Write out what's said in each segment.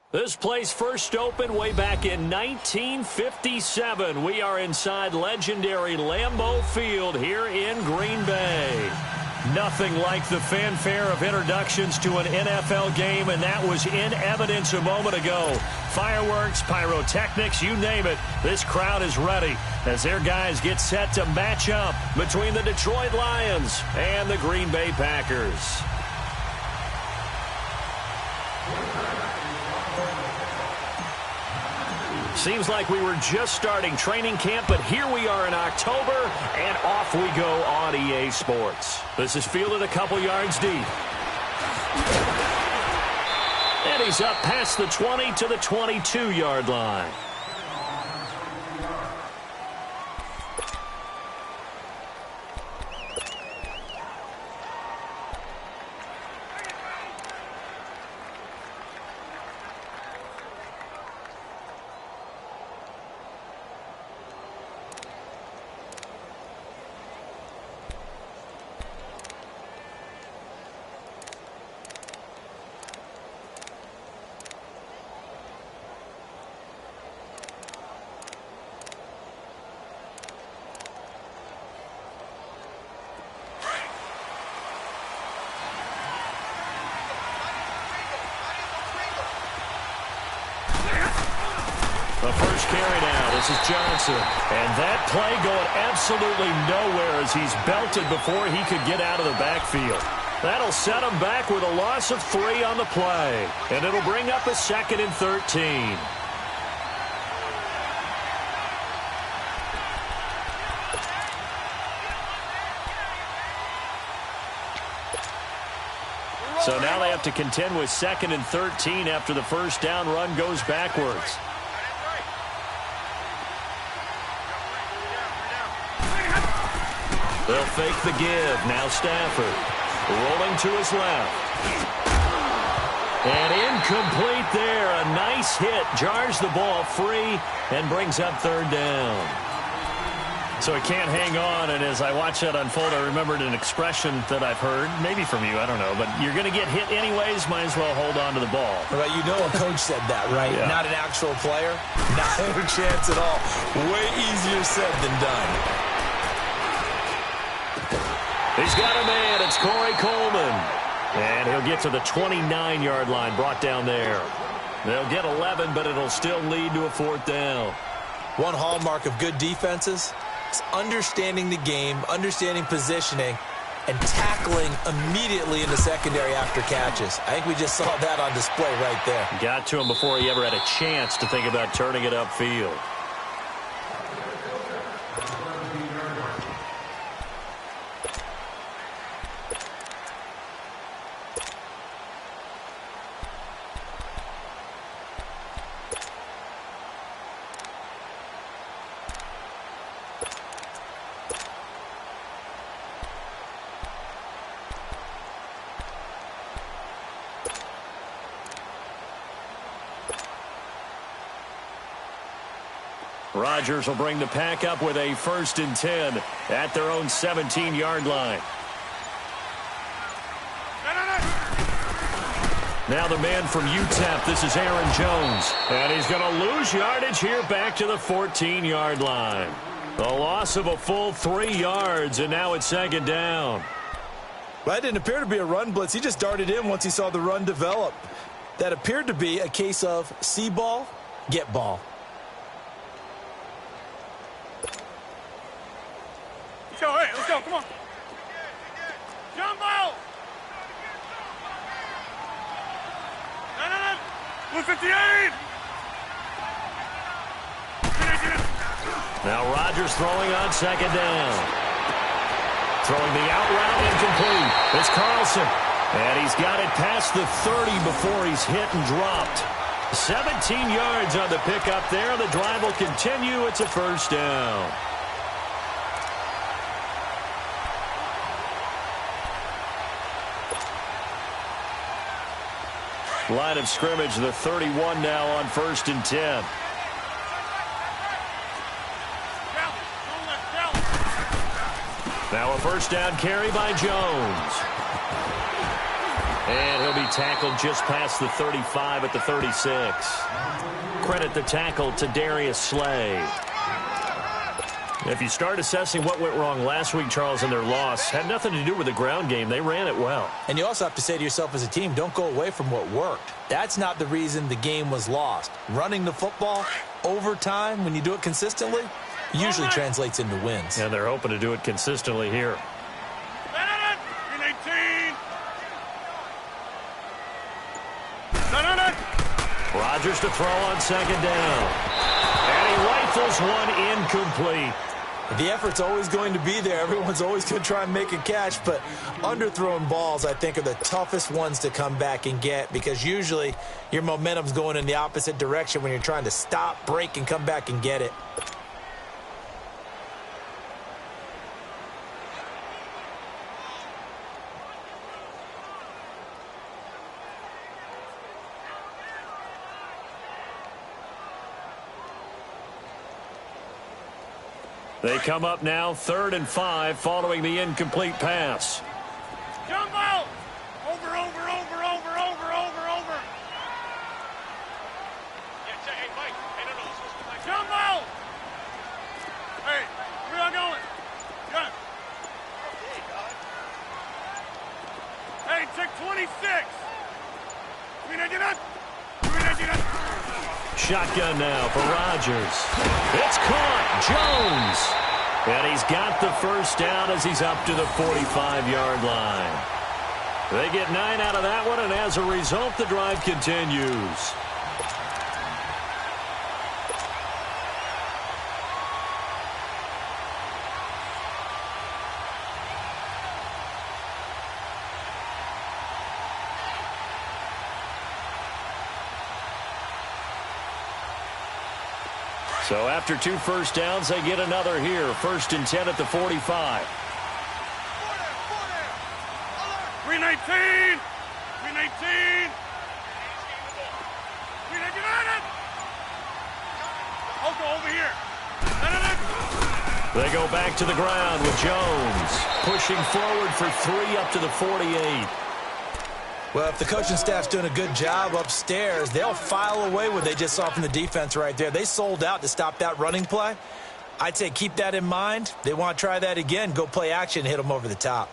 This place first opened way back in 1957. We are inside legendary Lambeau Field here in Green Bay. Nothing like the fanfare of introductions to an NFL game, and that was in evidence a moment ago. Fireworks, pyrotechnics, you name it. This crowd is ready as their guys get set to match up between the Detroit Lions and the Green Bay Packers. Seems like we were just starting training camp, but here we are in October, and off we go on EA Sports. This is fielded a couple yards deep. And he's up past the 20 to the 22-yard line. The first carry now. This is Johnson. And that play going absolutely nowhere as he's belted before he could get out of the backfield. That'll set him back with a loss of 3 on the play. And it'll bring up a 2nd and 13. So now they have to contend with 2nd and 13 after the first down run goes backwards. They'll fake the give. Now Stafford rolling to his left. And incomplete there. A nice hit. Jars the ball free and brings up 3rd down. So he can't hang on, and as I watch that unfold, I remembered an expression that I've heard, maybe from you, I don't know, but you're going to get hit anyways, might as well hold on to the ball. Right, you know a coach said that, right? Yeah. Not an actual player? Not a chance at all. Way easier said than done. He's got a man. It's Corey Coleman. And he'll get to the 29-yard line, brought down there. They'll get 11, but it'll still lead to a 4th down. One hallmark of good defenses is understanding the game, understanding positioning, and tackling immediately in the secondary after catches. I think we just saw that on display right there. Got to him before he ever had a chance to think about turning it upfield. Rodgers will bring the pack up with a 1st and 10 at their own 17-yard line. Now the man from UTEP, this is Aaron Jones. And he's going to lose yardage here back to the 14-yard line. The loss of a full 3 yards, and now it's 2nd down. Well, that didn't appear to be a run blitz. He just darted in once he saw the run develop. That appeared to be a case of see ball, get ball. Go, hey, let's go, come on. Jumbo! No. Blue 58! Now Rodgers throwing on 2nd down. Throwing the out route incomplete. It's Carlson. And he's got it past the 30 before he's hit and dropped. 17 yards on the pickup there. The drive will continue. It's a 1st down. Line of scrimmage, the 31 now on 1st and 10. Now a 1st down carry by Jones. And he'll be tackled just past the 35 at the 36. Credit the tackle to Darius Slay. If you start assessing what went wrong last week, Charles, in their loss, had nothing to do with the ground game. They ran it well. And you also have to say to yourself as a team, don't go away from what worked. That's not the reason the game was lost. Running the football over time, when you do it consistently, usually translates into wins. And they're hoping to do it consistently here. Rodgers to throw on second down. And he rifles one incomplete. The effort's always going to be there. Everyone's always going to try and make a catch, but underthrown balls, I think, are the toughest ones to come back and get because usually your momentum's going in the opposite direction when you're trying to stop, break, and come back and get it. They come up now 3rd and 5 following the incomplete pass. Jump out! Over. Hey, Mike. Hey, no, this was Mike. Jump out! Hey, where y'all going? Gun. Okay, dog. Hey, check 26. Shotgun now for Rodgers. It's caught. Jones. And he's got the first down as he's up to the 45-yard line. They get 9 out of that one, and as a result, the drive continues. So after 2 first downs, they get another here. 1st and 10 at the 45. 319. I'll go over here. They go back to the ground with Jones pushing forward for 3 up to the 48. Well, if the coaching staff's doing a good job upstairs, they'll file away what they just saw from the defense right there. They sold out to stop that running play. I'd say keep that in mind. They want to try that again, go play action, hit them over the top.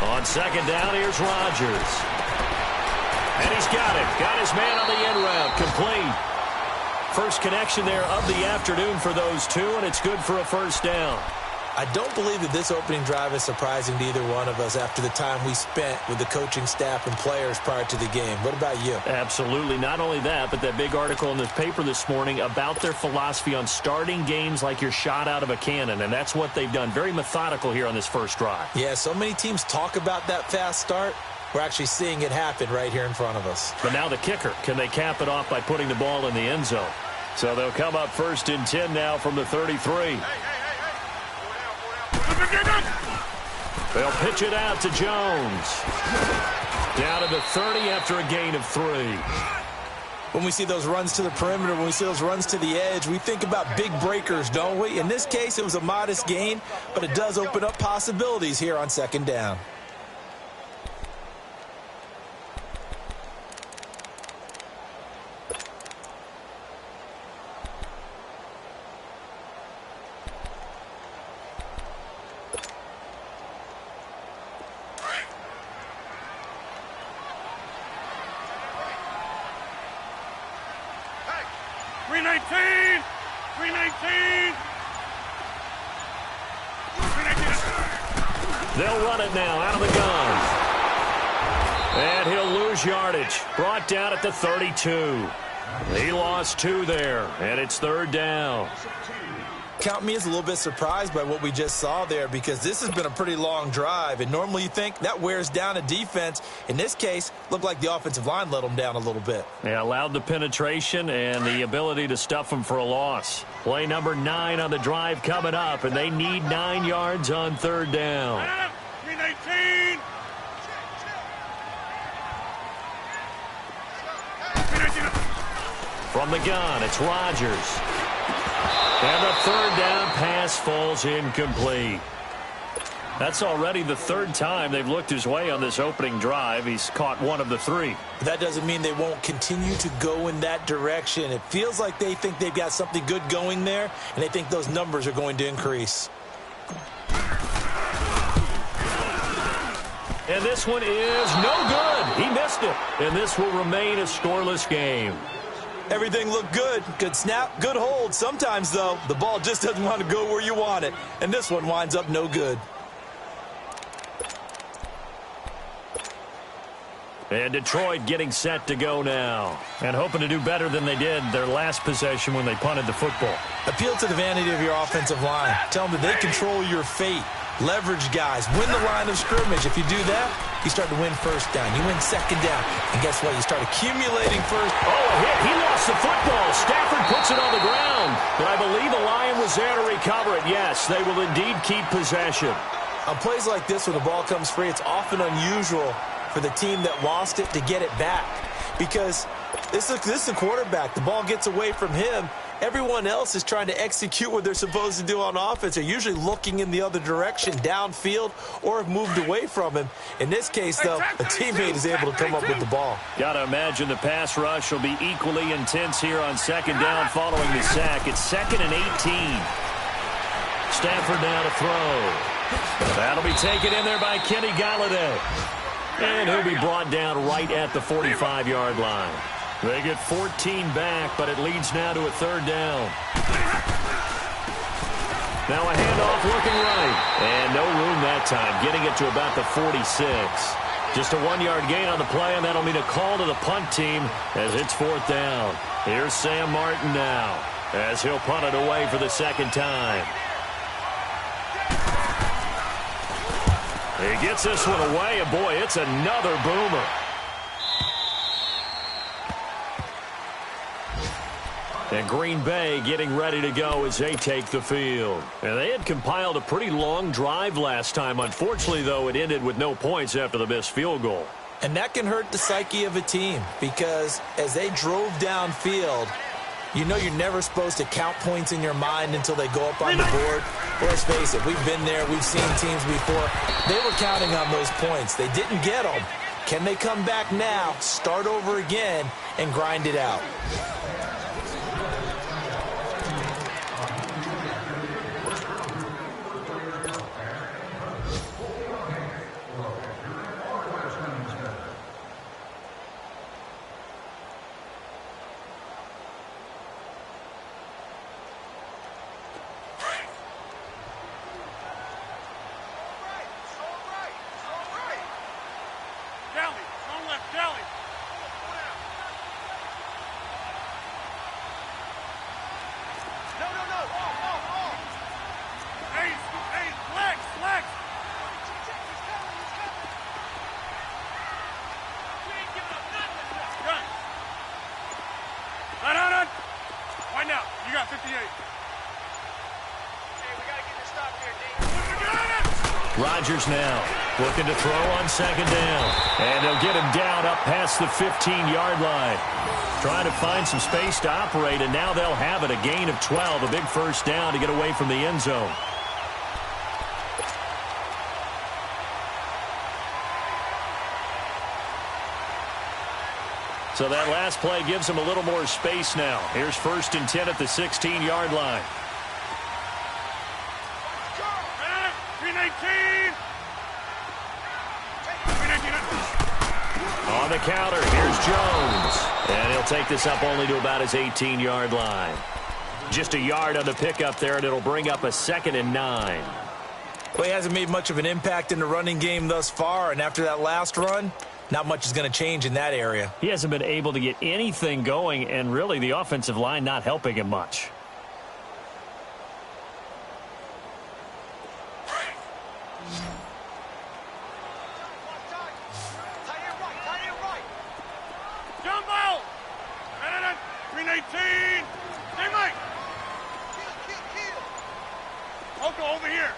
On second down, here's Rodgers. And he's got it. Got his man on the end route. Complete. First connection there of the afternoon for those two, and it's good for a first down. I don't believe that this opening drive is surprising to either one of us after the time we spent with the coaching staff and players prior to the game. What about you? Absolutely. Not only that, but that big article in the paper this morning about their philosophy on starting games like you're shot out of a cannon, and that's what they've done. Very methodical here on this first drive. Yeah, so many teams talk about that fast start. We're actually seeing it happen right here in front of us. But now the kicker. Can they cap it off by putting the ball in the end zone? So they'll come up 1st and 10 now from the 33. They'll pitch it out to Jones. Down to the 30 after a gain of 3. When we see those runs to the perimeter, when we see those runs to the edge, we think about big breakers, don't we? In this case, it was a modest gain, but it does open up possibilities here on second down. They'll run it now out of the gun. And he'll lose yardage. Brought down at the 32. He lost 2 there, and it's 3rd down. Count me as a little bit surprised by what we just saw there, because this has been a pretty long drive, and normally you think that wears down a defense. In this case, looked like the offensive line let them down a little bit. Yeah, allowed the penetration and the ability to stuff them for a loss. Play number 9 on the drive coming up, and they need 9 yards on third down. 18. From the gun, it's Rodgers. And the third down pass falls incomplete. That's already the third time they've looked his way on this opening drive. He's caught one of the 3. That doesn't mean they won't continue to go in that direction. It feels like they think they've got something good going there, and they think those numbers are going to increase. And this one is no good. He missed it. And this will remain a scoreless game. Everything looked good. Good snap, good hold. Sometimes, though, the ball just doesn't want to go where you want it. And this one winds up no good. And Detroit getting set to go now. And hoping to do better than they did their last possession when they punted the football. Appeal to the vanity of your offensive line. Tell them that they control your fate. Leverage guys. Win the line of scrimmage. If you do that, you start to win first down. You win second down. And guess what? You start accumulating first. Oh, a hit. He lost the football. Stafford puts it on the ground. But I believe the Lion was there to recover it. Yes, they will indeed keep possession. On plays like this, when the ball comes free, it's often unusual for the team that lost it to get it back. Because this is a quarterback. The ball gets away from him. Everyone else is trying to execute what they're supposed to do on offense. They're usually looking in the other direction, downfield, or have moved away from him. In this case, though, a teammate is able to come up with the ball. Got to imagine the pass rush will be equally intense here on second down following the sack. It's 2nd and 18. Stafford now to throw. That'll be taken in there by Kenny Galladay. And he'll be brought down right at the 45-yard line. They get 14 back, but it leads now to a third down. Now a handoff looking right. And no room that time, getting it to about the 46. Just a 1-yard gain on the play, and that'll mean a call to the punt team as it's 4th down. Here's Sam Martin now as he'll punt it away for the second time. He gets this one away, and boy, it's another boomer. And Green Bay getting ready to go as they take the field. And they had compiled a pretty long drive last time. Unfortunately, though, it ended with no points after the missed field goal. And that can hurt the psyche of a team, because as they drove downfield, you know you're never supposed to count points in your mind until they go up on the board. Well, let's face it, we've been there. We've seen teams before. They were counting on those points. They didn't get them. Can they come back now, start over again, and grind it out? Rodgers now looking to throw on second down. And they'll get him down up past the 15-yard line. Trying to find some space to operate, and now they'll have it. A gain of 12, a big first down to get away from the end zone. So that last play gives them a little more space now. Here's 1st and 10 at the 16-yard line. On the counter, here's Jones. And he'll take this up only to about his 18-yard line. Just a yard on the pickup there, and it'll bring up a 2nd and 9. Well, he hasn't made much of an impact in the running game thus far, and after that last run, not much is going to change in that area. He hasn't been able to get anything going, and really the offensive line not helping him much. go over here.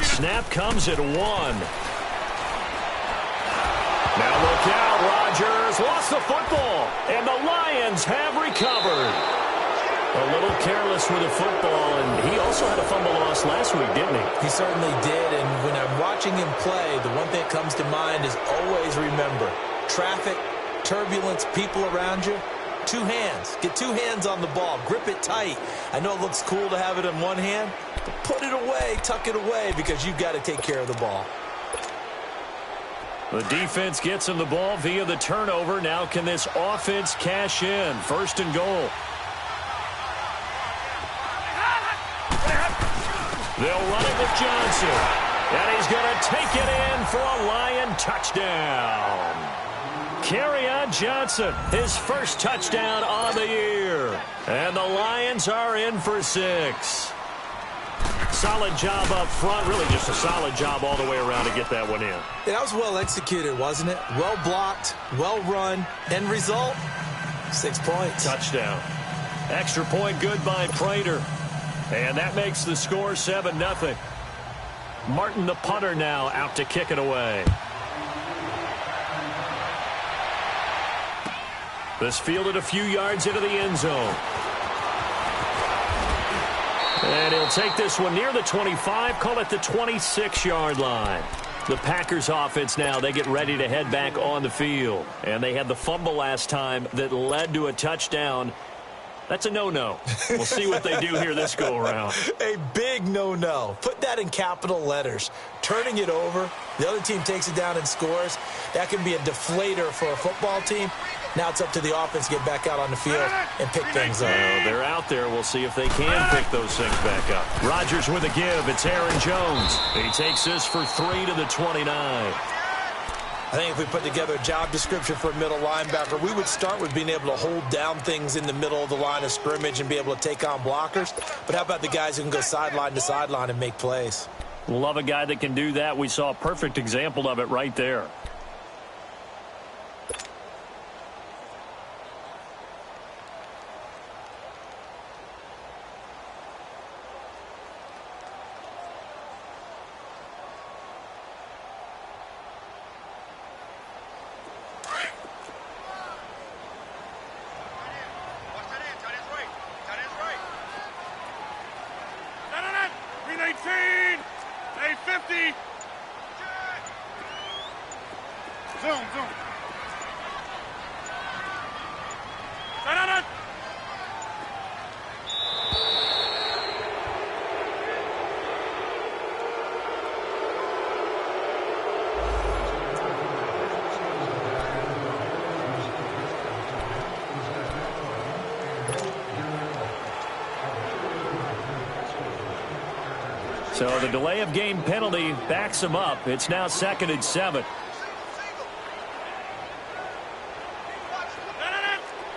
Snap comes at 1. Now look out, Rodgers lost the football, and the Lions have recovered. A little careless with the football, and he also had a fumble loss last week, didn't he? He certainly did, and when I'm watching him play, the one thing that comes to mind is always remember, traffic, turbulence, people around you, 2 hands. Get 2 hands on the ball. Grip it tight. I know it looks cool to have it in one hand, but put it away, tuck it away, because you've got to take care of the ball. The defense gets him the ball via the turnover. Now can this offense cash in? 1st and goal. They'll run it with Johnson. And he's going to take it in for a Lion touchdown. Kerryon Johnson, his first touchdown on the year. And the Lions are in for 6. Solid job up front. Really just a solid job all the way around to get that one in. Yeah, that was well executed, wasn't it? Well blocked, well run. End result, 6 points. Touchdown. Extra point good by Prater. And that makes the score 7-0. Martin, the punter, now out to kick it away. This fielded a few yards into the end zone. And he'll take this one near the 25, call it the 26-yard line. The Packers offense now, they get ready to head back on the field. And they had the fumble last time that led to a touchdown. That's a no-no. We'll see what they do here this go-around. A big no-no. Put that in capital letters. Turning it over, the other team takes it down and scores. That can be a deflator for a football team. Now it's up to the offense to get back out on the field and pick things up. They're out there. We'll see if they can pick those things back up. Rodgers with a give. It's Aaron Jones. He takes this for 3 to the 29. I think if we put together a job description for a middle linebacker, we would start with being able to hold down things in the middle of the line of scrimmage and be able to take on blockers. But how about the guys who can go sideline to sideline and make plays? Love a guy that can do that. We saw a perfect example of it right there. So the delay of game penalty backs him up. It's now 2nd and 7.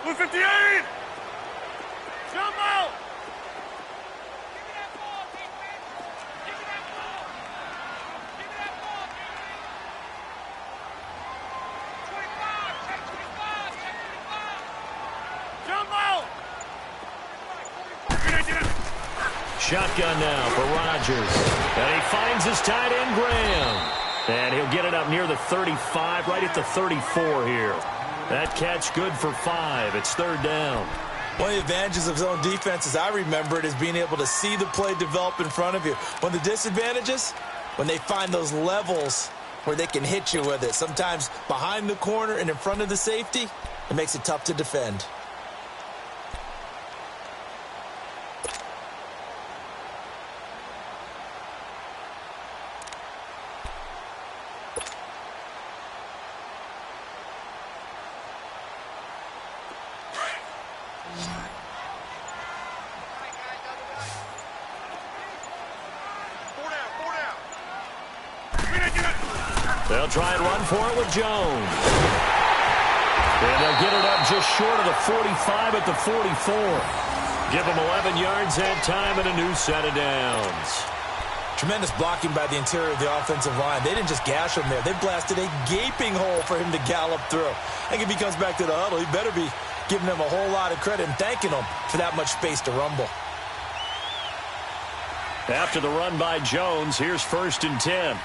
258! Jump out! Jump out! Shotgun now for Rodgers. And he finds his tight end, Graham. And he'll get it up near the 35, right at the 34 here. That catch good for 5. It's 3rd down. One of the advantages of zone defense, as I remember it, is being able to see the play develop in front of you. One of the disadvantages, when they find those levels where they can hit you with it. Sometimes behind the corner and in front of the safety, it makes it tough to defend. They'll try and run for it with Jones. And they'll get it up just short of the 45 at the 44. Give them 11 yards that time and a new set of downs. Tremendous blocking by the interior of the offensive line. They didn't just gash him there. They blasted a gaping hole for him to gallop through. I think if he comes back to the huddle, he better be giving them a whole lot of credit and thanking them for that much space to rumble. After the run by Jones, here's 1st and 10.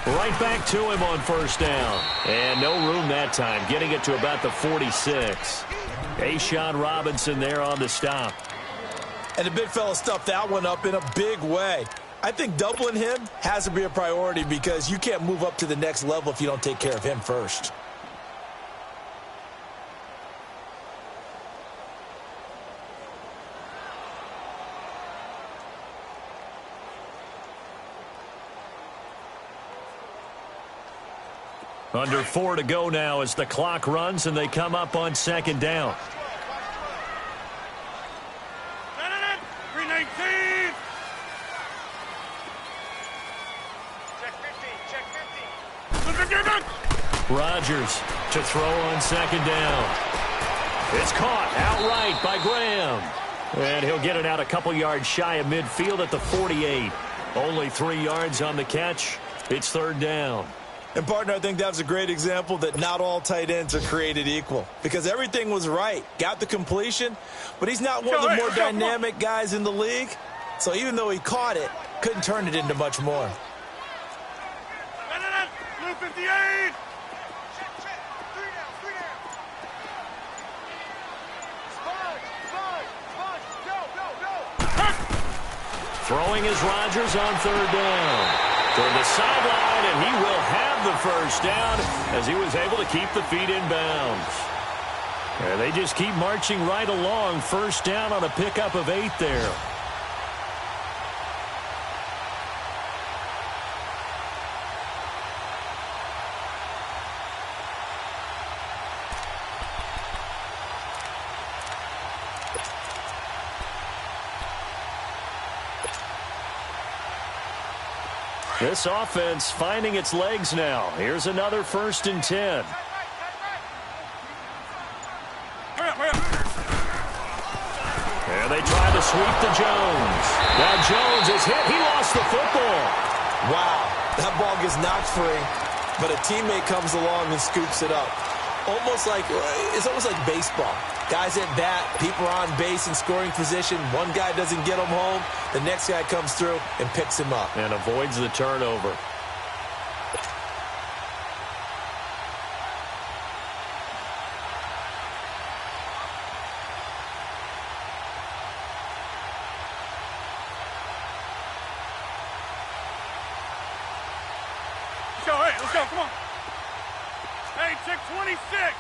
Right back to him on 1st down. And no room that time, getting it to about the 46. Ashawn Robinson there on the stop. And the big fella stuffed that one up in a big way. I think doubling him has to be a priority because you can't move up to the next level if you don't take care of him first. Under 4 to go now as the clock runs and they come up on 2nd down. Rodgers to throw on 2nd down. It's caught outright by Graham. And he'll get it out a couple yards shy of midfield at the 48. Only 3 yards on the catch. It's 3rd down. And, partner, I think that was a great example that not all tight ends are created equal. Because everything was right. Got the completion, but he's not one of the more dynamic guys in the league. So even though he caught it, couldn't turn it into much more. Blue 58! Throwing is Rodgers on 3rd down. To the sideline, and he will have the 1st down as he was able to keep the feet in bounds. And they just keep marching right along. 1st down on a pickup of 8 there. This offense finding its legs now. Here's another 1st and 10. And they try to sweep to Jones. Now Jones is hit. He lost the football. Wow, that ball gets knocked free, but a teammate comes along and scoops it up. It's almost like baseball. Guys at bat, people are on base in scoring position. One guy doesn't get him home. The next guy comes through and picks him up. And avoids the turnover. Let's go, come on. Hey, check 26.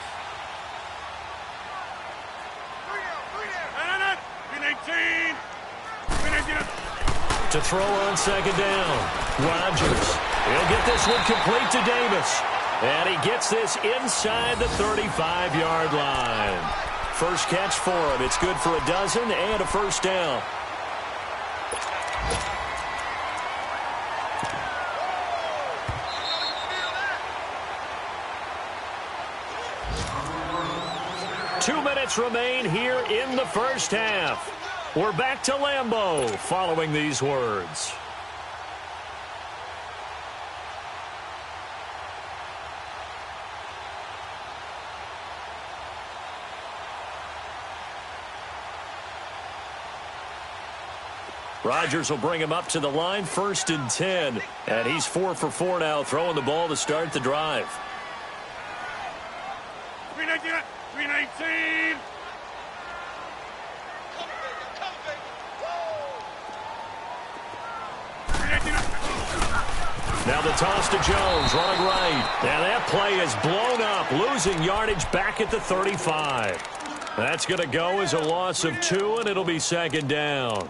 To throw on 2nd down. Rodgers. He'll get this one complete to Davis. And he gets this inside the 35-yard line. First catch for him. It's good for a dozen and a 1st down. Two minutes remain here in the 1st half. We're back to Lambeau following these words. Rodgers will bring him up to the line, 1st and 10. And he's 4 for 4 now, throwing the ball to start the drive. 319. Now the toss to Jones, running right. Now that play is blown up, losing yardage back at the 35. That's going to go as a loss of 2, and it'll be 2nd down.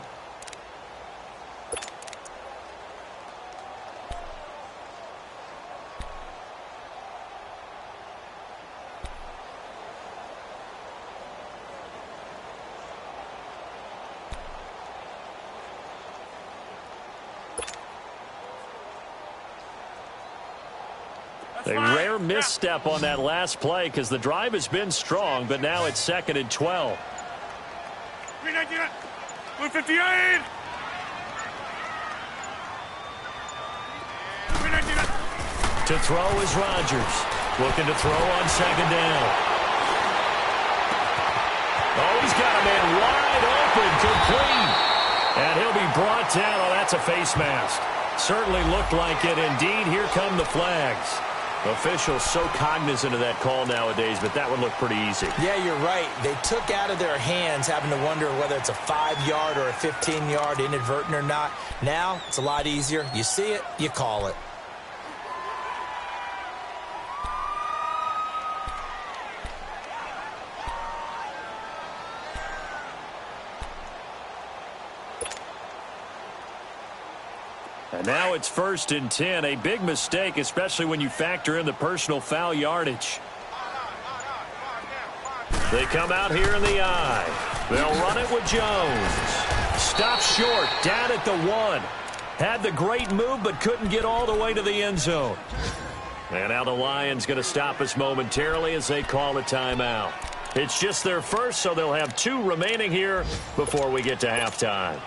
A rare misstep on that last play because the drive has been strong, but now it's 2nd and 12. 319, 58. To throw is Rodgers. Looking to throw on second down. Oh, he's got a man wide open, complete. And he'll be brought down. Oh, that's a face mask. Certainly looked like it. Indeed, here come the flags. Officials so cognizant of that call nowadays, but that would look pretty easy. Yeah, you're right. They took out of their hands having to wonder whether it's a 5-yard or a 15-yard inadvertent or not. Now, it's a lot easier. You see it, you call it. And now it's 1st and 10. A big mistake, especially when you factor in the personal foul yardage. They come out here in the eye. They'll run it with Jones. Stops short, down at the 1. Had the great move, but couldn't get all the way to the end zone. And now the Lions going to stop us momentarily as they call a timeout. It's just their first, so they'll have 2 remaining here before we get to halftime.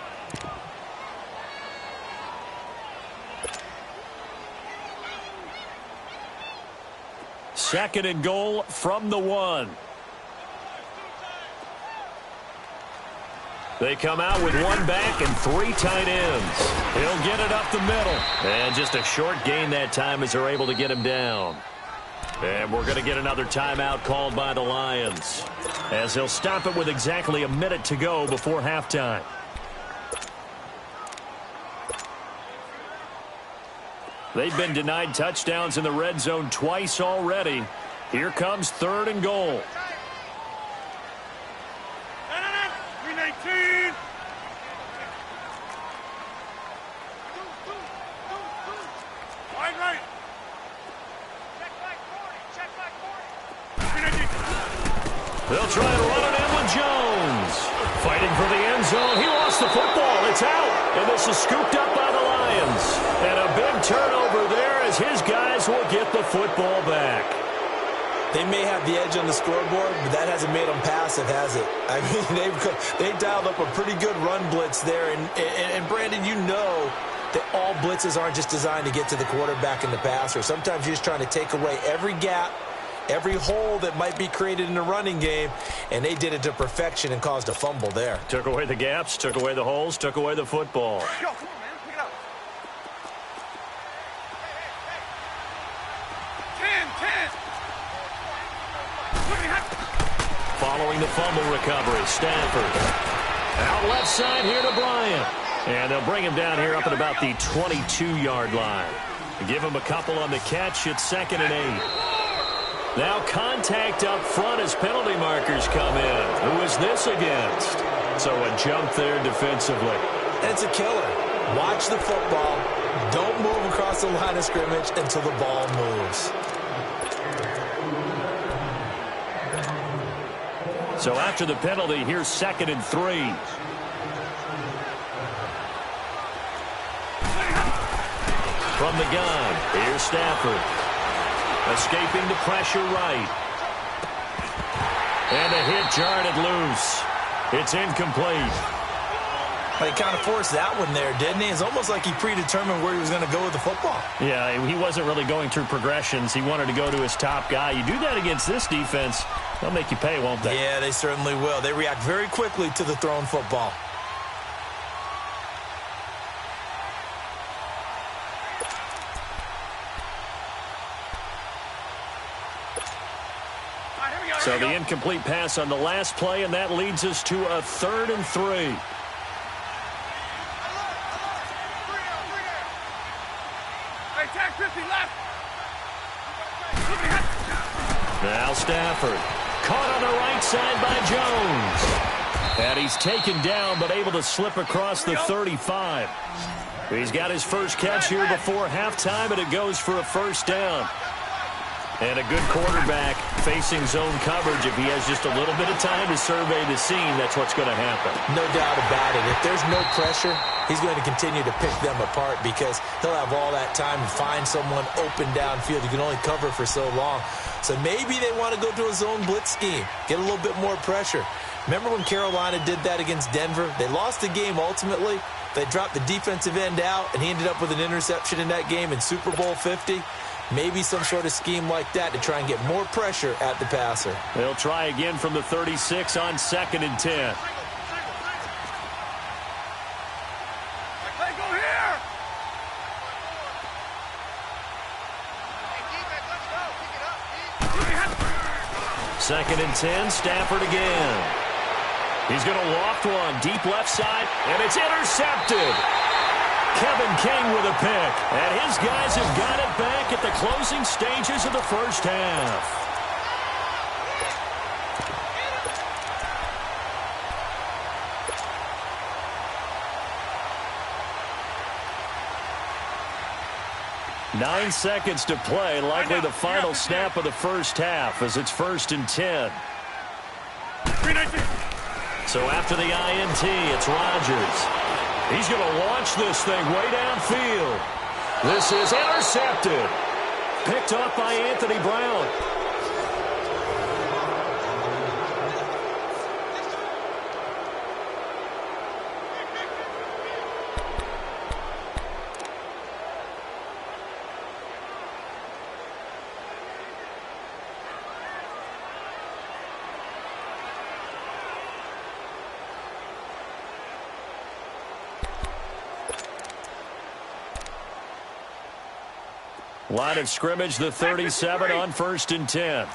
Second and goal from the 1. They come out with 1 back and 3 tight ends. He'll get it up the middle. And just a short gain that time as they're able to get him down. And we're going to get another timeout called by the Lions, as they'll stop it with exactly a minute to go before halftime. They've been denied touchdowns in the red zone twice already. Here comes 3rd and goal. 319. Wide right. Check back 40. Check back 40. They'll try to run it in with Jones. Fighting for the end zone. He lost the football. It's out. And this is scooped up by the Lions. And a big turnover there as his guys will get the football back. They may have the edge on the scoreboard, but that hasn't made them passive, has it? I mean, they dialed up a pretty good run blitz there. And Brandon, you know that all blitzes aren't just designed to get to the quarterback and the passer. Sometimes you're just trying to take away every gap, every hole that might be created in the running game, and they did it to perfection and caused a fumble there. Took away the gaps, took away the holes, took away the football. Yo, come on, man. Pick it up. 10. Following the fumble recovery, Stafford. Out left side here to Bryant. And they'll bring him down here up at about the 22-yard line. Give him a couple on the catch. It's 2nd and 8. Now contact up front as penalty markers come in. Who is this against? So a jump there defensively. And it's a killer. Watch the football. Don't move across the line of scrimmage until the ball moves. So after the penalty, here's 2nd and 3. From the gun, here's Stafford. Escaping the pressure right. And a hit jarred it loose. It's incomplete. He kind of forced that one there, didn't he? It's almost like he predetermined where he was going to go with the football. Yeah, he wasn't really going through progressions. He wanted to go to his top guy. You do that against this defense, they'll make you pay, won't they? Yeah, they certainly will. They react very quickly to the thrown football. So the incomplete pass on the last play, and that leads us to a 3rd and 3. Now Stafford. Caught on the right side by Jones. And he's taken down, but able to slip across the 35. He's got his first catch here before halftime, and it goes for a 1st down. And a good quarterback facing zone coverage. If he has just a little bit of time to survey the scene, that's what's going to happen. No doubt about it. If there's no pressure, he's going to continue to pick them apart because he'll have all that time to find someone open downfield. You can only cover for so long. So maybe they want to go to a zone blitz scheme, get a little bit more pressure. Remember when Carolina did that against Denver? They lost the game ultimately. They dropped the defensive end out, and he ended up with an interception in that game in Super Bowl 50. Maybe some sort of scheme like that to try and get more pressure at the passer. They'll try again from the 36 on 2nd and 10. Second and 10, Stafford again. He's going to loft one, deep left side, and it's intercepted. Kevin King with a pick, and his guys have got it back at the closing stages of the first half. Nine seconds to play, likely the final snap of the first half as it's 1st and 10. So after the INT, it's Rodgers. He's going to launch this thing way downfield. This is intercepted. Picked up by Anthony Brown. Line of scrimmage, the 37 on 1st and 10.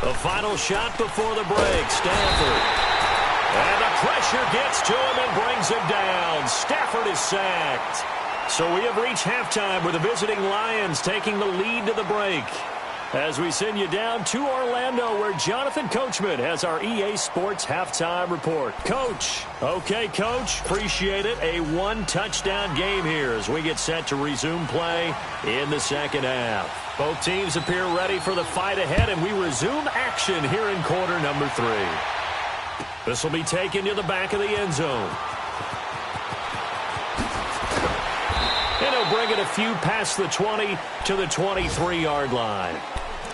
The final shot before the break, Stafford. And the pressure gets to him and brings him down. Stafford is sacked. So we have reached halftime with the visiting Lions taking the lead to the break. As we send you down to Orlando, where Jonathan Coachman has our EA Sports halftime report. Coach. Okay, Coach. Appreciate it. A one-touchdown game here as we get set to resume play in the second half. Both teams appear ready for the fight ahead, and we resume action here in quarter number 3. This will be taken to the back of the end zone. And he'll bring it a few past the 20 to the 23-yard line.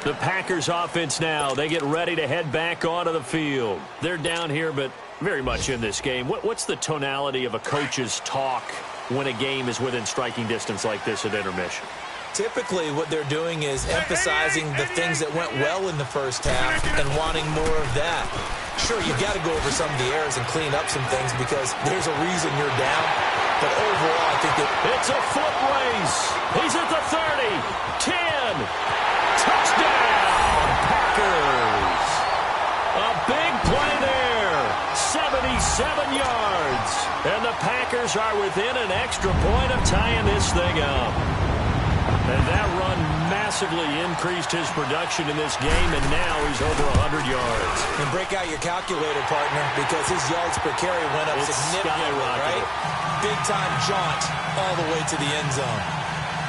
The Packers offense now, they get ready to head back onto the field. They're down here, but very much in this game. What's the tonality of a coach's talk when a game is within striking distance like this at intermission? Typically, what they're doing is emphasizing the things that went well in the first half and wanting more of that. Sure, you've got to go over some of the errors and clean up some things because there's a reason you're down. But overall, I think that it's a foot race. He's at the 30, 10, touchdown, Packers. A big play there, 77 yards. And the Packers are within an extra point of tying this thing up. And that run massively increased his production in this game, and now he's over 100 yards. And break out your calculator, partner, because his yards per carry went up significantly, right? Big-time jaunt all the way to the end zone.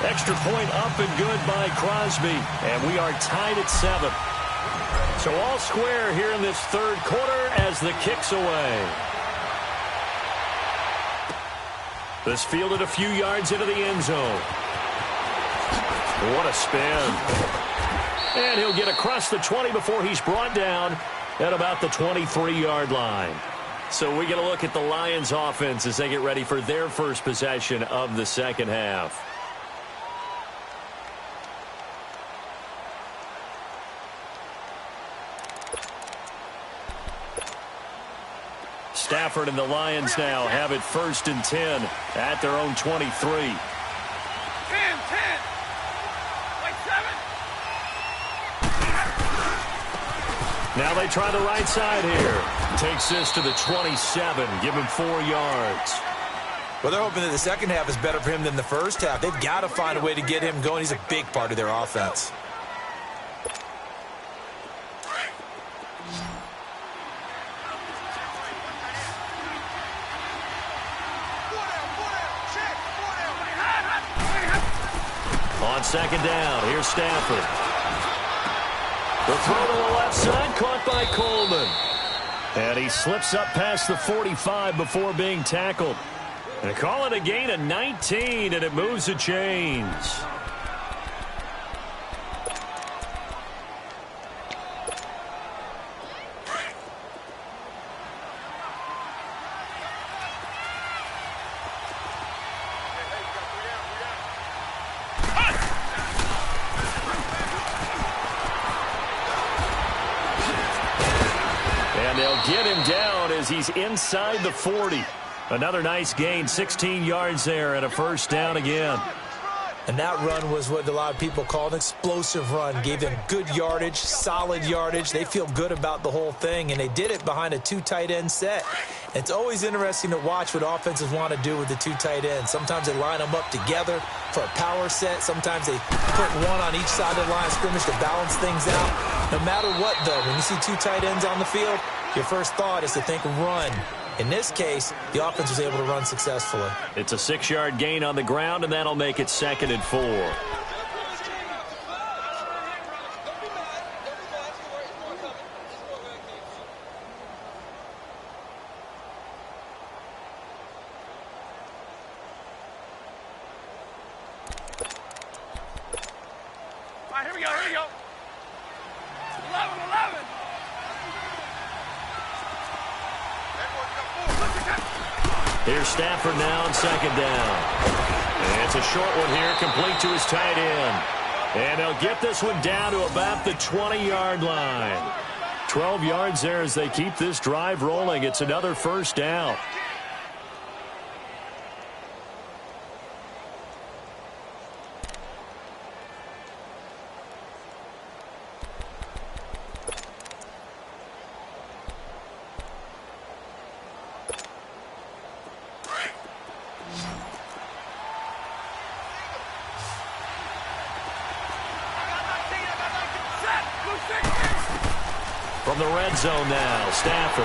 Extra point up and good by Crosby, and we are tied at 7. So all square here in this third quarter as the kick's away. This fielded a few yards into the end zone. What a spin. And he'll get across the 20 before he's brought down at about the 23-yard line. So we get a look at the Lions offense as they get ready for their first possession of the second half. Stafford and the Lions now have it 1st and 10 at their own 23. 10. Now they try the right side here. Takes this to the 27. Give him 4 yards. Well, they're hoping that the second half is better for him than the first half. They've got to find a way to get him going. He's a big part of their offense. On second down, here's Stafford. The throw to the left side, caught by Coleman. And he slips up past the 45 before being tackled. They call it a gain of 19, and it moves the chains. And they'll get him down as he's inside the 40. Another nice gain, 16 yards there, and a first down again. And that run was what a lot of people call an explosive run. Gave them good yardage, solid yardage. They feel good about the whole thing, and they did it behind a two tight end set. It's always interesting to watch what offenses want to do with the two tight ends. Sometimes they line them up together for a power set. Sometimes they put one on each side of the line of scrimmage to balance things out. No matter what, though, when you see two tight ends on the field, your first thought is to think run. In this case, the offense was able to run successfully. It's a 6-yard gain on the ground, and that'll make it 2nd and 4. All right, here we go. 11. Here's Stafford now on 2nd down. And it's a short one here, complete to his tight end. And they'll get this one down to about the 20-yard line. 12 yards there as they keep this drive rolling. It's another first down. From the red zone now, Stafford.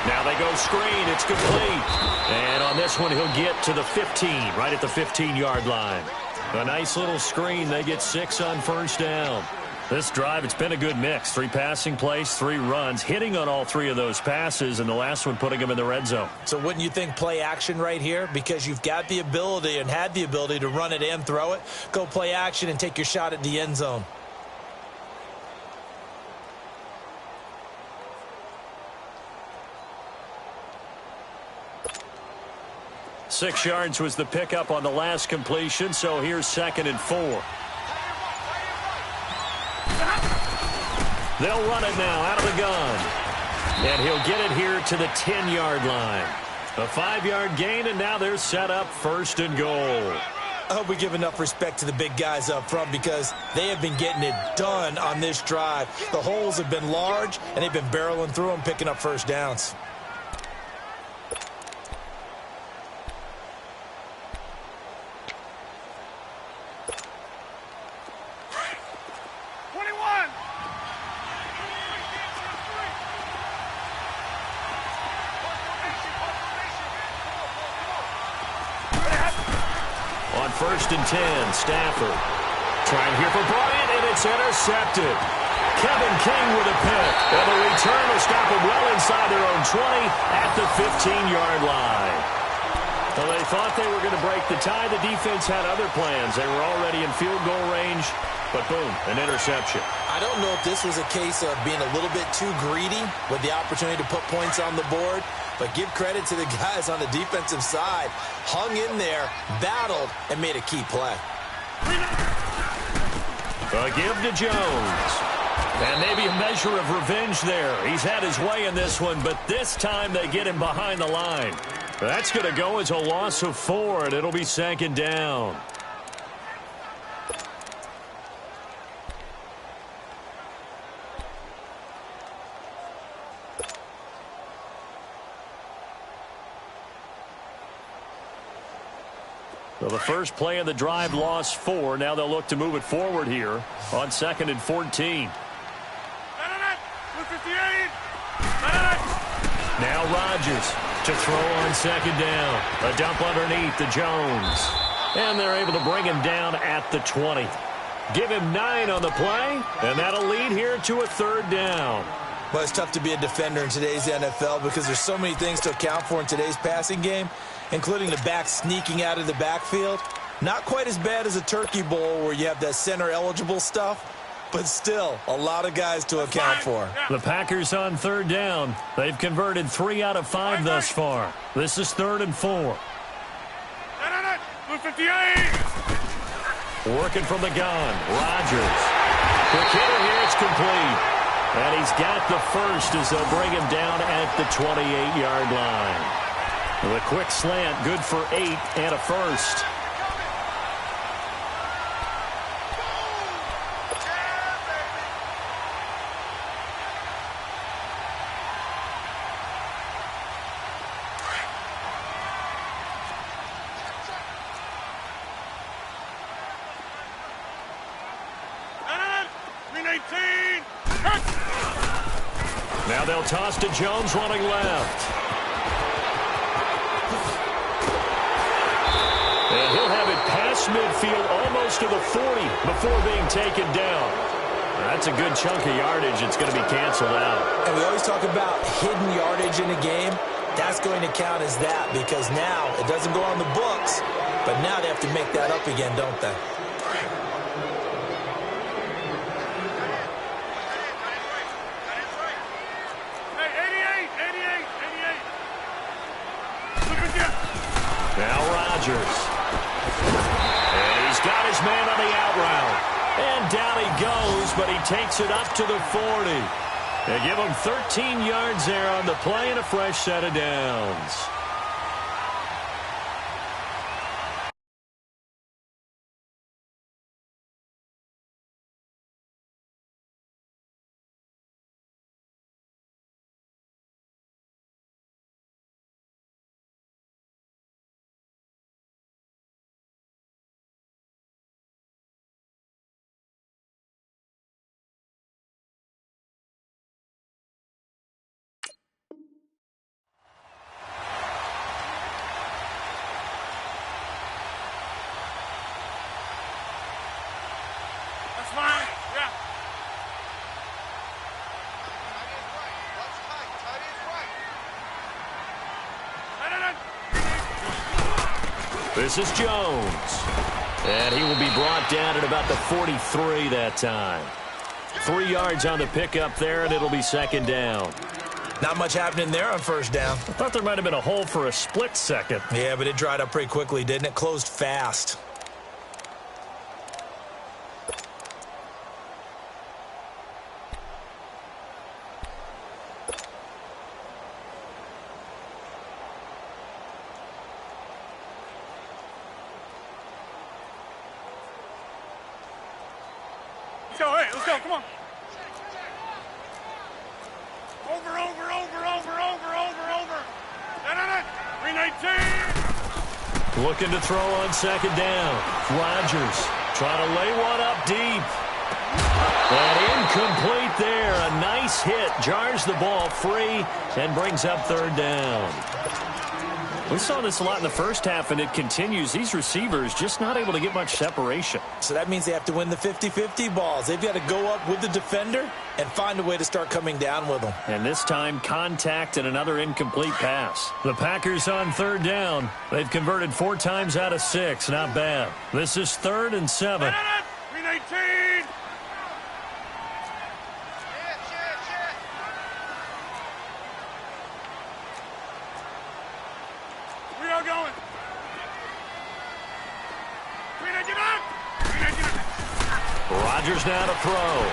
Now they go screen. It's complete. And on this one, he'll get to the 15, right at the 15-yard line. A nice little screen. They get 6 on first down. This drive, it's been a good mix. 3 passing plays, 3 runs, hitting on all 3 of those passes, and the last one putting them in the red zone. So wouldn't you think play action right here? Because you've got the ability and had the ability to run it and throw it. Go play action and take your shot at the end zone. Six yards was the pickup on the last completion, so here's 2nd and 4. They'll run it now out of the gun. And he'll get it here to the 10-yard line. A 5-yard gain, and now they're set up 1st and goal. I hope we give enough respect to the big guys up front because they have been getting it done on this drive. The holes have been large, and they've been barreling through them, picking up first downs. On 1st and 10, Stafford. Trying here for Bryant, and it's intercepted. Kevin King with a pick. And the return will stop him well inside their own 20 at the 15-yard line. Well, they thought they were going to break the tie. The defense had other plans. They were already in field goal range, but boom, an interception. I don't know if this was a case of being a little bit too greedy with the opportunity to put points on the board, but give credit to the guys on the defensive side. Hung in there, battled, and made a key play. A give to Jones. And maybe a measure of revenge there. He's had his way in this one, but this time they get him behind the line. That's going to go as a loss of 4, and it'll be 2nd down. So the first play of the drive lost 4. Now they'll look to move it forward here on 2nd and 14. Now Rodgers to throw on 2nd down. A dump underneath to Jones. And they're able to bring him down at the 20. Give him 9 on the play, and that'll lead here to a 3rd down. Well, it's tough to be a defender in today's NFL because there's so many things to account for in today's passing game, including the back sneaking out of the backfield. Not quite as bad as a turkey bowl where you have that center-eligible stuff, but still a lot of guys to account for. The Packers on third down. They've converted 3 out of 5 thus far. This is 3rd and 4. 58. Working from the gun. Rodgers. Quick hitter here. It's complete. And he's got the first as they'll bring him down at the 28-yard line. The quick slant, good for 8 and a first. Now they'll toss to Jones running left. And he'll have it past midfield almost to the 40 before being taken down. That's a good chunk of yardage. It's going to be canceled out. And we always talk about hidden yardage in a game. That's going to count as that because now it doesn't go on the books, but now they have to make that up again, don't they? Now Rodgers. And he's got his man on the out route. And down he goes, but he takes it up to the 40. They give him 13 yards there on the play and a fresh set of downs. Fine. Yeah. This is Jones. And he will be brought down at about the 43 that time. 3 yards on the pickup there, and it'll be 2nd down. Not much happening there on 1st down. I thought there might have been a hole for a split second. Yeah, but it dried up pretty quickly, didn't it? Closed fast. Let's go, come on. Over. 319. Looking to throw on 2nd down. Rodgers trying to lay one up deep. And incomplete there. A nice hit. Jars the ball free and brings up 3rd down. We saw this a lot in the first half, and it continues. These receivers just not able to get much separation. So that means they have to win the 50-50 balls. They've got to go up with the defender and find a way to start coming down with them. And this time, contact and another incomplete pass. The Packers on 3rd down. They've converted 4 times out of 6. Not bad. This is 3rd and 7. 319. Going. Rodgers now to throw.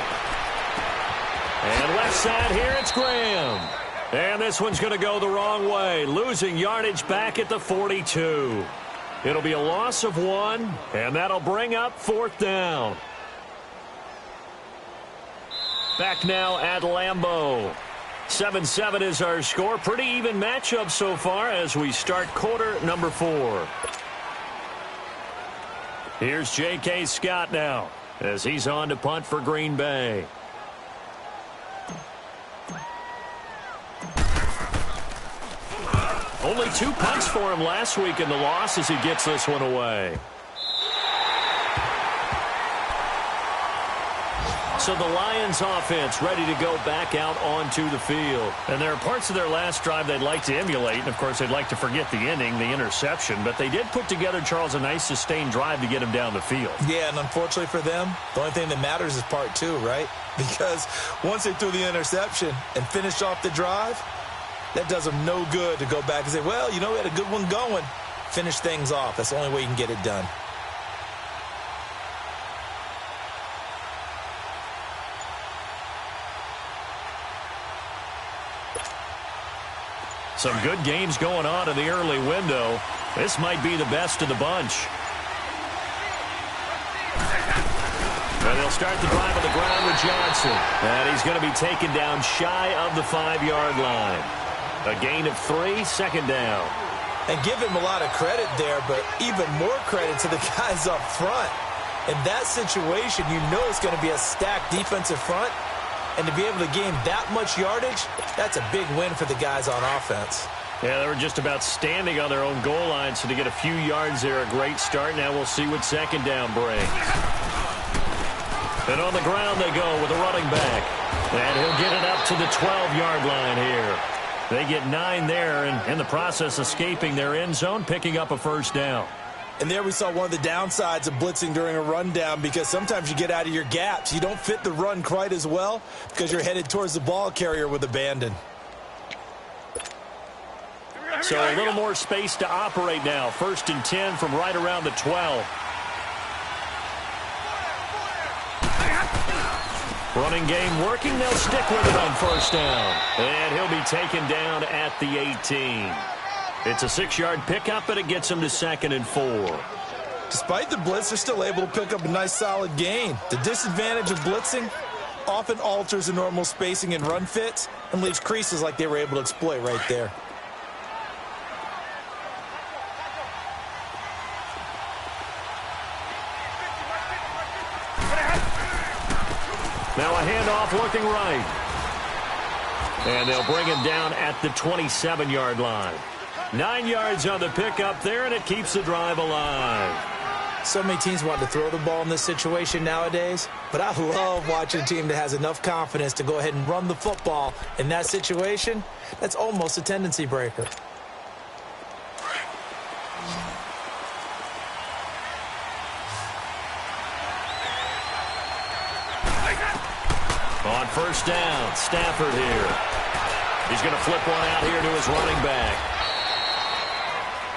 And left side here, it's Graham. And this one's going to go the wrong way, losing yardage back at the 42. It'll be a loss of 1, and that'll bring up 4th down. Back now at Lambeau. 7-7 is our score. Pretty even matchup so far as we start quarter number 4. Here's J.K. Scott now as he's on to punt for Green Bay. Only 2 punts for him last week in the loss as he gets this one away. So the Lions offense ready to go back out onto the field. And there are parts of their last drive they'd like to emulate. And, of course, they'd like to forget the inning, the interception. But they did put together, Charles, a nice sustained drive to get him down the field. Yeah, and unfortunately for them, the only thing that matters is part two, right? Because once they threw the interception and finished off the drive, that does them no good to go back and say, well, you know, we had a good one going. Finish things off. That's the only way you can get it done. Some good games going on in the early window. This might be the best of the bunch. And they'll start the drive on the ground with Johnson. And he's going to be taken down shy of the 5-yard line. A gain of 3, second down. And give him a lot of credit there, but even more credit to the guys up front. In that situation, you know it's going to be a stacked defensive front. And to be able to gain that much yardage, that's a big win for the guys on offense. Yeah, they were just about standing on their own goal line, so to get a few yards there, a great start. Now we'll see what second down brings. And on the ground they go with a running back. And he'll get it up to the 12-yard line here. They get 9 there, and in the process escaping their end zone, picking up a first down. And there we saw one of the downsides of blitzing during a rundown, because sometimes you get out of your gaps. You don't fit the run quite as well because you're headed towards the ball carrier with abandon. So a little more space to operate now. 1st and 10 from right around the 12. Running game working. They'll stick with it on first down. And he'll be taken down at the 18. It's a 6-yard pickup, and it gets him to 2nd and 4. Despite the blitz, they're still able to pick up a nice solid gain. The disadvantage of blitzing often alters the normal spacing and run fits and leaves creases like they were able to exploit right there. Now a handoff looking right. And they'll bring him down at the 27-yard line. 9 yards on the pickup there, and it keeps the drive alive. So many teams want to throw the ball in this situation nowadays, but I love watching a team that has enough confidence to go ahead and run the football in that situation. That's almost a tendency breaker. On first down, Stafford here. He's going to flip one out here to his running back.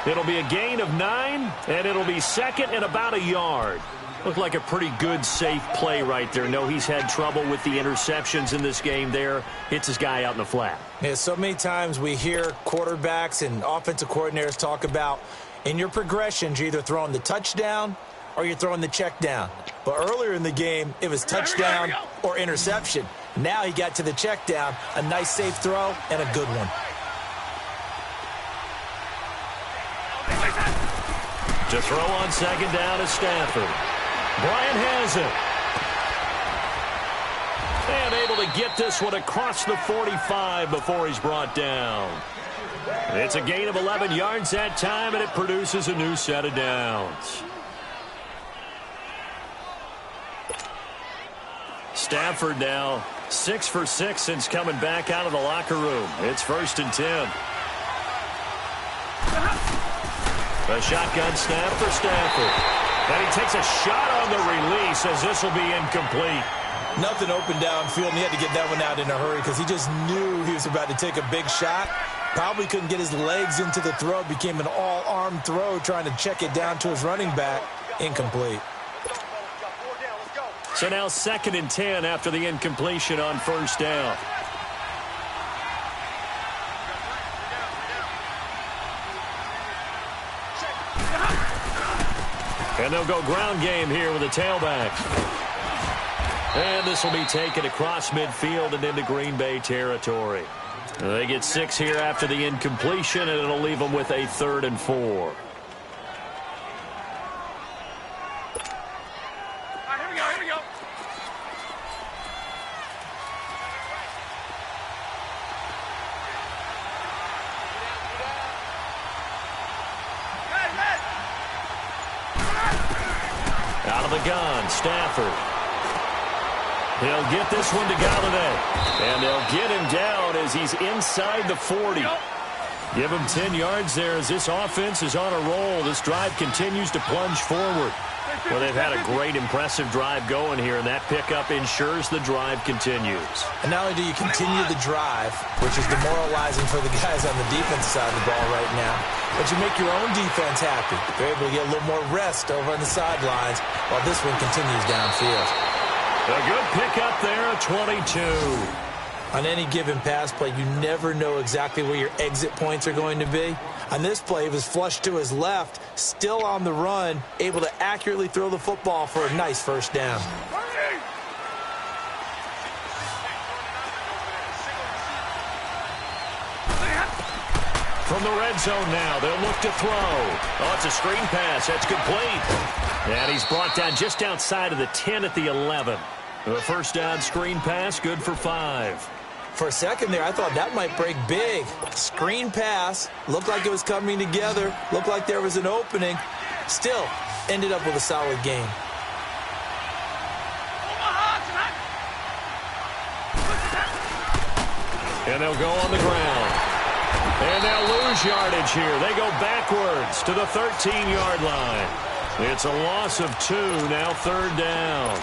It'll be a gain of 9, and it'll be 2nd and about a yard. Looked like a pretty good, safe play right there. No, he's had trouble with the interceptions in this game there. Hits his guy out in the flat. Yeah, so many times we hear quarterbacks and offensive coordinators talk about in your progressions, you're either throwing the touchdown or you're throwing the check down. But earlier in the game, it was touchdown or interception. Now he got to the check down, a nice safe throw, and a good one. To throw on second down is Stafford. Bryant has it. And able to get this one across the 45 before he's brought down. It's a gain of 11 yards that time, and it produces a new set of downs. Stafford now 6 for 6 since coming back out of the locker room. It's 1st and 10. A shotgun snap for Stafford. And he takes a shot on the release as this will be incomplete. Nothing open downfield, and he had to get that one out in a hurry because he just knew he was about to take a big shot. Probably couldn't get his legs into the throw. Became an all-arm throw trying to check it down to his running back. Incomplete. So now 2nd and 10 after the incompletion on first down. And they'll go ground game here with a tailback. And this will be taken across midfield and into Green Bay territory. They get 6 here after the incompletion, and it'll leave them with a 3rd and 4. Out of the gun, Stafford. He'll get this one to Galladay. And they'll get him down as he's inside the 40. Give him 10 yards there as this offense is on a roll. This drive continues to plunge forward. Well, they've had a great, impressive drive going here, and that pickup ensures the drive continues. And not only do you continue the drive, which is demoralizing for the guys on the defensive side of the ball right now, but you make your own defense happy. They're able to get a little more rest over on the sidelines while this one continues downfield. A good pickup there at 22. On any given pass play, you never know exactly where your exit points are going to be. On this play, it was flushed to his left, still on the run, able to accurately throw the football for a nice first down. From the red zone now, they'll look to throw. Oh, it's a screen pass. That's complete. And he's brought down just outside of the 10 at the 11. The first down screen pass, good for 5. For a second there, I thought that might break big. Screen pass, looked like it was coming together, looked like there was an opening. Still, ended up with a solid game. And they'll go on the ground. And they'll lose yardage here. They go backwards to the 13-yard line. It's a loss of 2, now third down.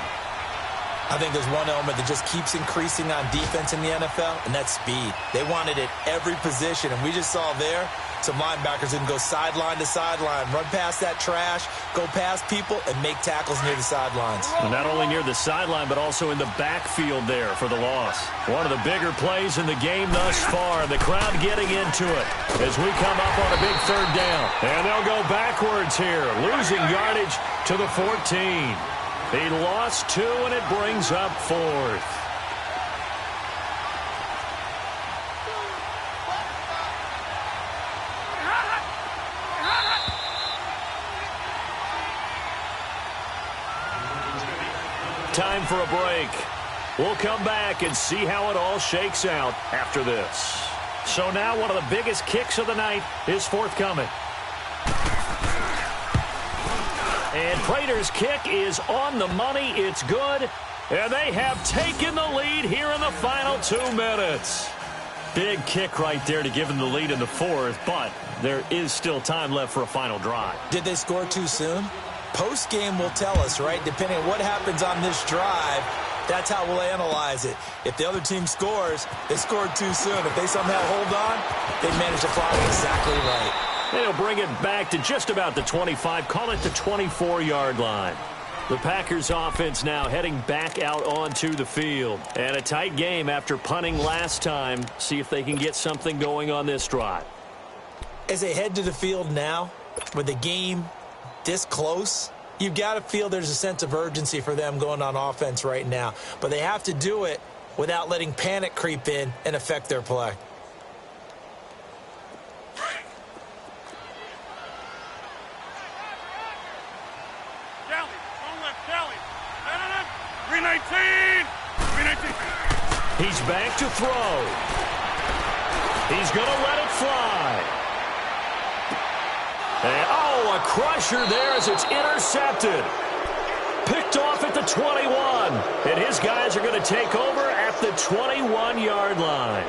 I think there's one element that just keeps increasing on defense in the NFL, and that's speed. They want it at every position, and we just saw there some linebackers that can go sideline to sideline, run past that trash, go past people, and make tackles near the sidelines. And not only near the sideline, but also in the backfield there for the loss. One of the bigger plays in the game thus far. The crowd getting into it as we come up on a big third down. And they'll go backwards here, losing yardage to the 14. He lost 2, and it brings up 4th. Time for a break. We'll come back and see how it all shakes out after this. So now one of the biggest kicks of the night is forthcoming. And Prater's kick is on the money. It's good. And they have taken the lead here in the final 2 minutes. Big kick right there to give them the lead in the 4th, but there is still time left for a final drive. Did they score too soon? Post-game will tell us, right? Depending on what happens on this drive, that's how we'll analyze it. If the other team scores, they scored too soon. If they somehow hold on, they manage to clock exactly right. And he'll bring it back to just about the 25, call it the 24-yard line. The Packers offense now heading back out onto the field. And a tight game after punting last time. See if they can get something going on this drive. As they head to the field now, with the game this close, you've got to feel there's a sense of urgency for them going on offense right now. But they have to do it without letting panic creep in and affect their play. He's back to throw. He's going to let it fly. And, oh, a crusher there as it's intercepted. Picked off at the 21. And his guys are going to take over at the 21-yard line.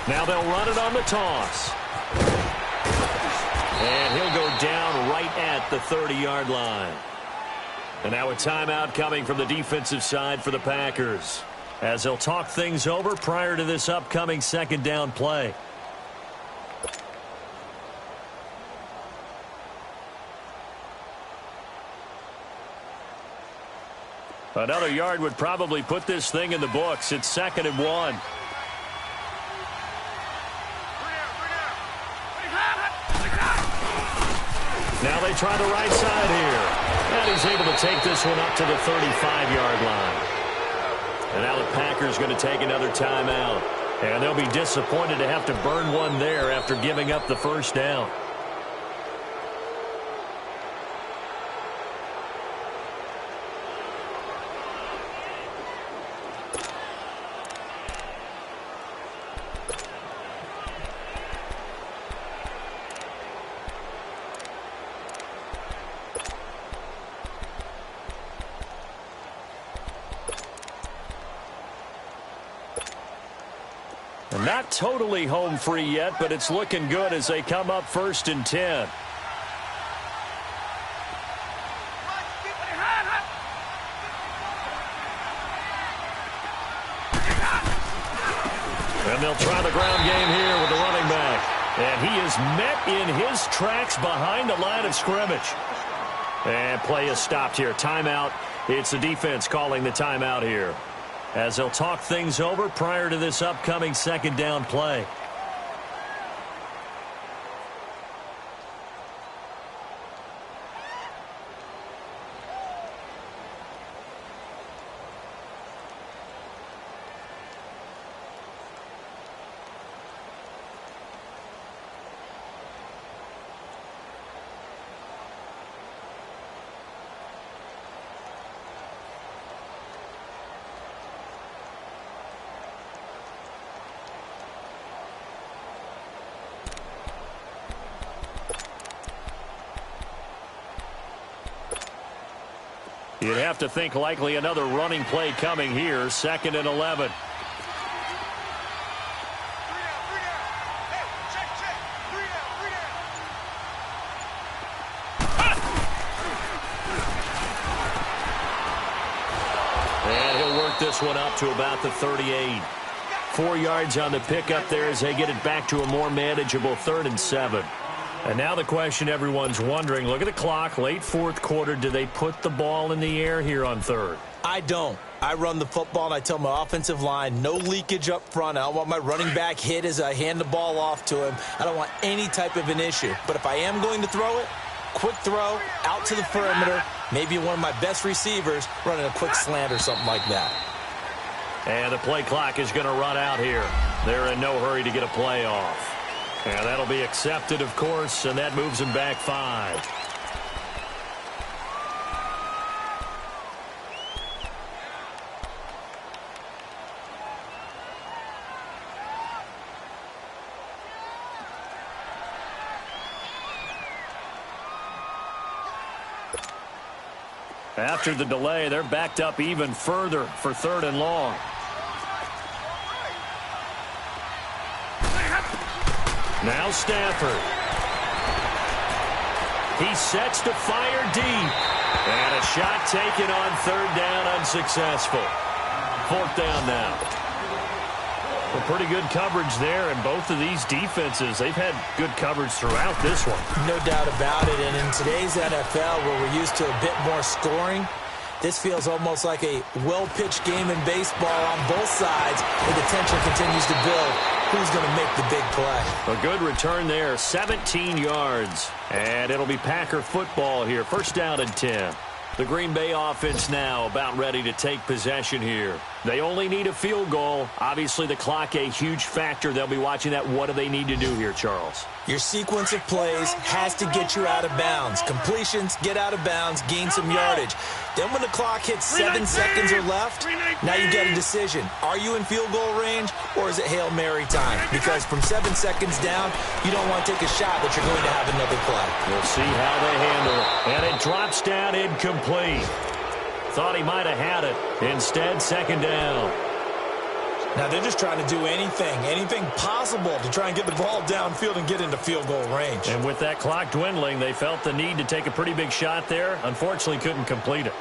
Now they'll run it on the toss. And he'll go down right at the 30-yard line. And now a timeout coming from the defensive side for the Packers, as they'll talk things over prior to this upcoming second down play. Another yard would probably put this thing in the books. It's 2nd and 1. Now they try the right side here. And he's able to take this one up to the 35-yard line. And now the Packers going to take another timeout. And they'll be disappointed to have to burn one there after giving up the first down. Not totally home free yet, but it's looking good as they come up 1st and 10. And they'll try the ground game here with the running back. And he is met in his tracks behind the line of scrimmage. And play is stopped here. Timeout. It's the defense calling the timeout here, as they'll talk things over prior to this upcoming second down play. You'd have to think likely another running play coming here. 2nd and 11. And he'll work this one up to about the 38. 4 yards on the pickup there as they get it back to a more manageable 3rd and 7. And now the question everyone's wondering, look at the clock, late 4th quarter, do they put the ball in the air here on 3rd? I don't. I run the football, and I tell my offensive line, no leakage up front. I don't want my running back hit as I hand the ball off to him. I don't want any type of an issue. But if I am going to throw it, quick throw, out to the perimeter, maybe one of my best receivers running a quick slant or something like that. And the play clock is going to run out here. They're in no hurry to get a play off. And that'll be accepted, of course, and that moves him back 5. After the delay, they're backed up even further for 3rd and long. Now Stafford. He sets to fire deep. And a shot taken on 3rd down, unsuccessful. 4th down now. Well, pretty good coverage there, and both of these defenses, they've had good coverage throughout this one. No doubt about it, and in today's NFL, where we're used to a bit more scoring, this feels almost like a well-pitched game in baseball on both sides, where the tension continues to build. Who's going to make the big play? A good return there, 17 yards. And it'll be Packer football here, 1st down and 10. The Green Bay offense now about ready to take possession here. They only need a field goal. Obviously, the clock a huge factor. They'll be watching that. What do they need to do here, Charles? Your sequence of plays has to get you out of bounds. Completions, get out of bounds, gain some yardage. Then when the clock hits 7 seconds or left, now you get a decision. Are you in field goal range, or is it Hail Mary time? Because from 7 seconds down, you don't want to take a shot that you're going to have another play. We'll see how they handle it. And it drops down incomplete. Thought he might have had it. Instead, 2nd down. Now they're just trying to do anything possible to try and get the ball downfield and get into field goal range. And with that clock dwindling, they felt the need to take a pretty big shot there. Unfortunately, couldn't complete it.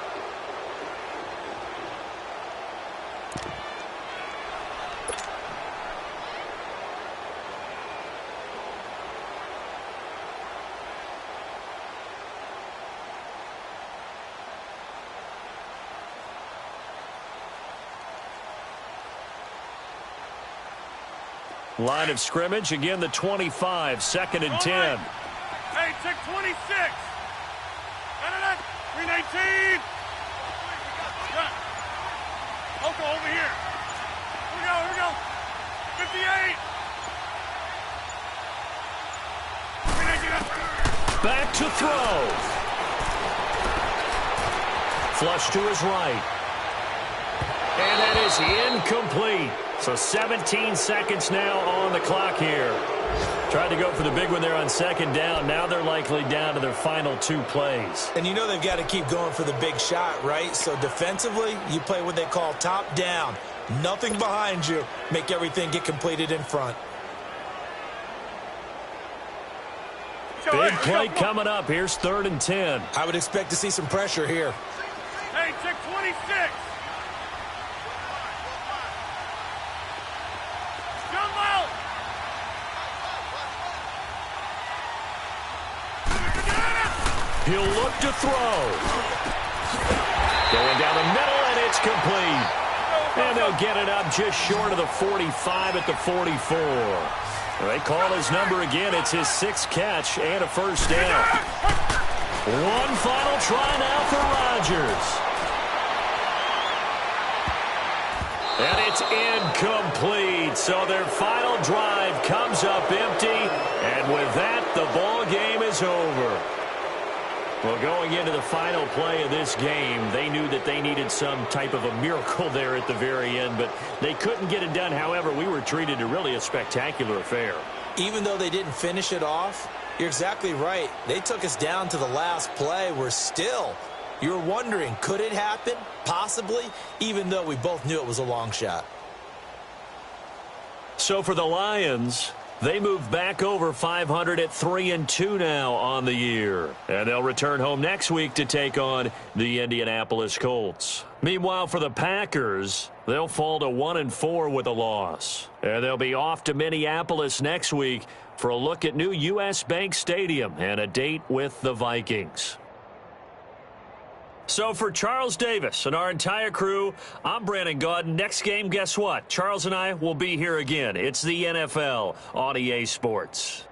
Line of scrimmage, again the 25, 2nd and 10. Hey, check 26. 319. Oko, over here. Here we go. 58. Back to throw. Flush to his right. And that is incomplete. So 17 seconds now on the clock here. Tried to go for the big one there on second down. Now they're likely down to their final 2 plays. And you know they've got to keep going for the big shot, right? So defensively, you play what they call top down. Nothing behind you. Make everything get completed in front. Big play coming up. Here's 3rd and 10. I would expect to see some pressure here. Hey, check 26. Jump out. He'll look to throw. Going down the middle, and it's complete. And they'll get it up just short of the 45 at the 44. They call his number again. It's his 6th catch and a first down. One final try now for Rodgers. And it's incomplete. So their final drive comes up empty. And with that, the ball game is over. Well, going into the final play of this game, they knew that they needed some type of a miracle there at the very end, but they couldn't get it done. However, we were treated to really a spectacular affair. Even though they didn't finish it off, you're exactly right. They took us down to the last play. We're still, you were wondering, could it happen? Possibly, even though we both knew it was a long shot. So for the Lions, they move back over 500 at 3-2 now on the year. And they'll return home next week to take on the Indianapolis Colts. Meanwhile, for the Packers, they'll fall to 1-4 with a loss. And they'll be off to Minneapolis next week for a look at new U.S. Bank Stadium and a date with the Vikings. So for Charles Davis and our entire crew, I'm Brandon Gaudin. Next game, guess what? Charles and I will be here again. It's the NFL on EA Sports.